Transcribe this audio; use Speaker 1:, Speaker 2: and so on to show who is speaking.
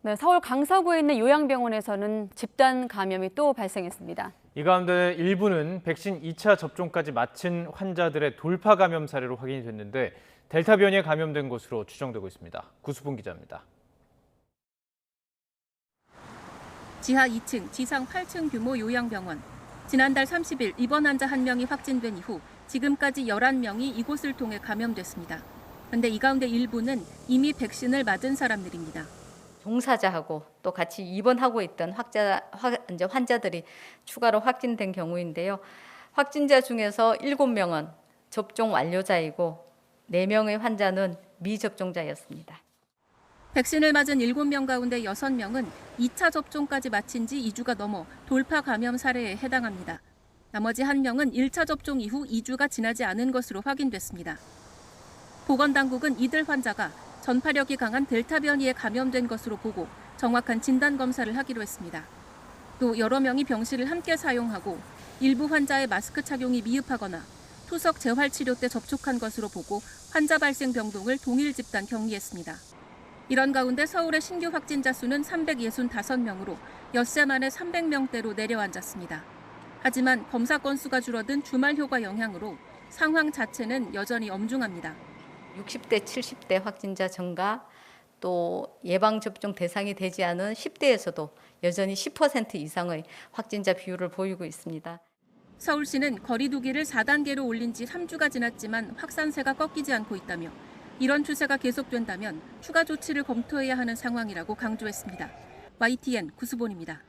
Speaker 1: 네, 서울 강서구에 있는 요양병원에서는 집단 감염이 또 발생했습니다.
Speaker 2: 이 가운데 일부는 백신 2차 접종까지 마친 환자들의 돌파 감염 사례로 확인이 됐는데 델타 변이에 감염된 것으로 추정되고 있습니다. 구수분 기자입니다.
Speaker 3: 지하 2층, 지상 8층 규모 요양병원. 지난달 30일 입원 환자 1명이 확진된 이후 지금까지 11명이 이곳을 통해 감염됐습니다. 그런데 이 가운데 일부는 이미 백신을 맞은 사람들입니다.
Speaker 4: 종사자하고 또 같이 입원하고 있던 환자들이 추가로 확진된 경우인데요. 확진자 중에서 7명은 접종 완료자이고 4명의 환자는 미접종자였습니다.
Speaker 3: 백신을 맞은 7명 가운데 6명은 2차 접종까지 마친 지 2주가 넘어 돌파 감염 사례에 해당합니다. 나머지 1명은 1차 접종 이후 2주가 지나지 않은 것으로 확인됐습니다. 보건당국은 이들 환자가 전파력이 강한 델타 변이에 감염된 것으로 보고 정확한 진단 검사를 하기로 했습니다. 또 여러 명이 병실을 함께 사용하고 일부 환자의 마스크 착용이 미흡하거나 투석 재활치료 때 접촉한 것으로 보고 환자 발생 병동을 동일 집단 격리했습니다. 이런 가운데 서울의 신규 확진자 수는 365명으로 엿새 만에 300명대로 내려앉았습니다. 하지만 검사 건수가 줄어든 주말 휴가 영향으로 상황 자체는 여전히 엄중합니다.
Speaker 4: 60대, 70대 확진자 증가, 또 예방접종 대상이 되지 않은 10대에서도 여전히 10% 이상의 확진자 비율을 보이고 있습니다.
Speaker 3: 서울시는 거리 두기를 4단계로 올린 지 3주가 지났지만 확산세가 꺾이지 않고 있다며 이런 추세가 계속된다면 추가 조치를 검토해야 하는 상황이라고 강조했습니다. YTN 구수본입니다.